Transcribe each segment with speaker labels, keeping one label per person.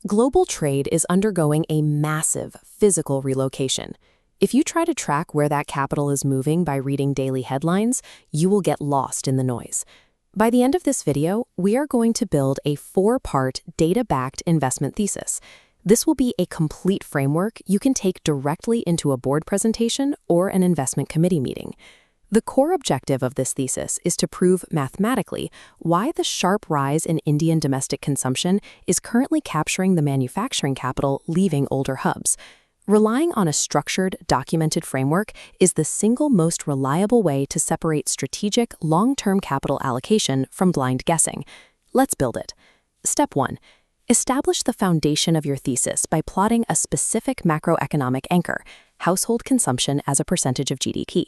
Speaker 1: Global trade is undergoing a massive physical relocation. If you try to track where that capital is moving by reading daily headlines, you will get lost in the noise. By the end of this video, we are going to build a 4-part data-backed investment thesis. This will be a complete framework you can take directly into a board presentation or an investment committee meeting. The core objective of this thesis is to prove mathematically why the sharp rise in Indian domestic consumption is currently capturing the manufacturing capital leaving older hubs. Relying on a structured, documented framework is the single most reliable way to separate strategic, long-term capital allocation from blind guessing. Let's build it. Step 1. Establish the foundation of your thesis by plotting a specific macroeconomic anchor, household consumption as a percentage of GDP.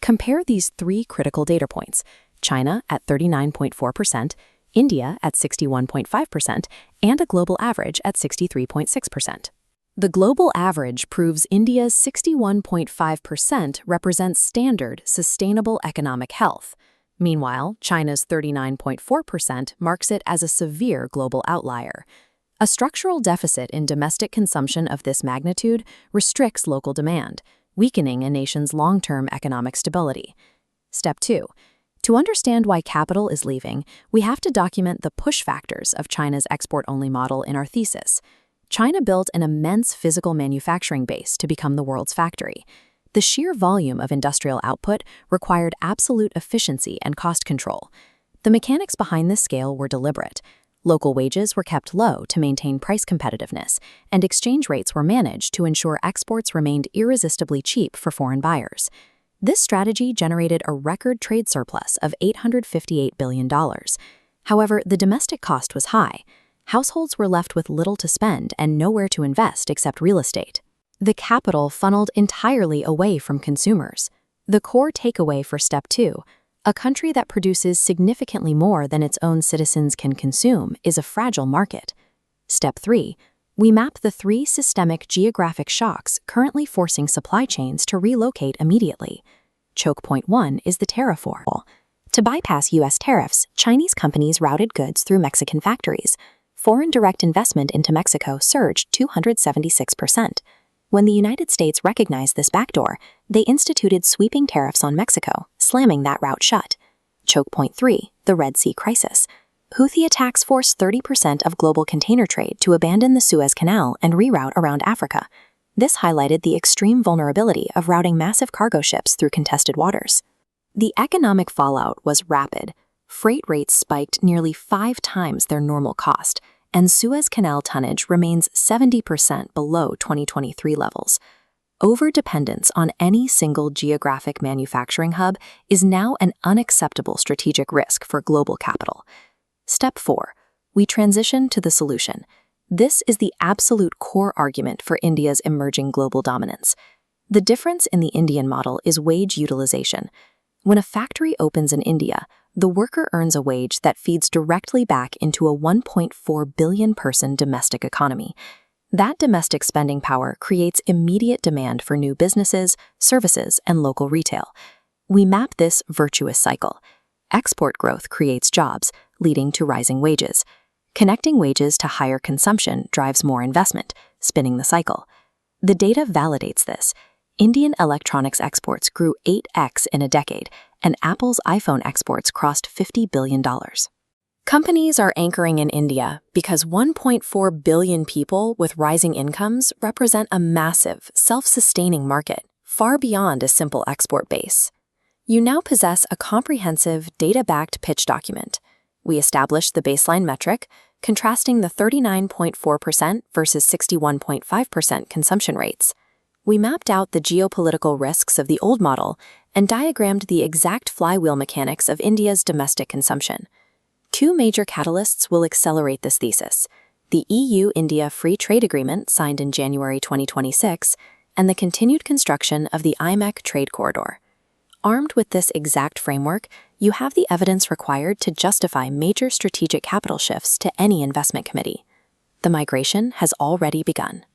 Speaker 1: Compare these 3 critical data points: China at 39.4%, India at 61.5%, and a global average at 63.6%. The global average proves India's 61.5% represents standard, sustainable economic health. Meanwhile, China's 39.4% marks it as a severe global outlier. A structural deficit in domestic consumption of this magnitude restricts local demand, weakening a nation's long-term economic stability. Step 2. To understand why capital is leaving, we have to document the push factors of China's export-only model in our thesis. China built an immense physical manufacturing base to become the world's factory. The sheer volume of industrial output required absolute efficiency and cost control. The mechanics behind this scale were deliberate. Local wages were kept low to maintain price competitiveness, and exchange rates were managed to ensure exports remained irresistibly cheap for foreign buyers. This strategy generated a record trade surplus of $858 billion. However, the domestic cost was high. Households were left with little to spend and nowhere to invest except real estate. The capital funneled entirely away from consumers. The core takeaway for Step 2: a country that produces significantly more than its own citizens can consume is a fragile market. Step 3. We map the 3 systemic geographic shocks currently forcing supply chains to relocate immediately. Choke point 1 is the tariff war. To bypass U.S. tariffs, Chinese companies routed goods through Mexican factories. Foreign direct investment into Mexico surged 276%. When the United States recognized this backdoor, they instituted sweeping tariffs on Mexico, slamming that route shut. Choke point 3, the Red Sea crisis. Houthi attacks forced 30% of global container trade to abandon the Suez Canal and reroute around Africa. This highlighted the extreme vulnerability of routing massive cargo ships through contested waters. The economic fallout was rapid. Freight rates spiked nearly 5 times their normal cost, and Suez Canal tonnage remains 70% below 2023 levels. Overdependence on any single geographic manufacturing hub is now an unacceptable strategic risk for global capital. Step 4. We transition to the solution. This is the absolute core argument for India's emerging global dominance. The difference in the Indian model is wage utilization. When a factory opens in India, the worker earns a wage that feeds directly back into a 1.4 billion-person domestic economy. That domestic spending power creates immediate demand for new businesses, services, and local retail. We map this virtuous cycle. Export growth creates jobs, leading to rising wages. Connecting wages to higher consumption drives more investment, spinning the cycle. The data validates this. Indian electronics exports grew 8x in a decade, and Apple's iPhone exports crossed $50 billion. Companies are anchoring in India because 1.4 billion people with rising incomes represent a massive, self-sustaining market, far beyond a simple export base. You now possess a comprehensive, data-backed pitch document. We established the baseline metric, contrasting the 39.4% versus 61.5% consumption rates. We mapped out the geopolitical risks of the old model and diagrammed the exact flywheel mechanics of India's domestic consumption. 2 major catalysts will accelerate this thesis: the EU-India Free Trade Agreement signed in January 2026 and the continued construction of the IMEC trade corridor. Armed with this exact framework, you have the evidence required to justify major strategic capital shifts to any investment committee. The migration has already begun.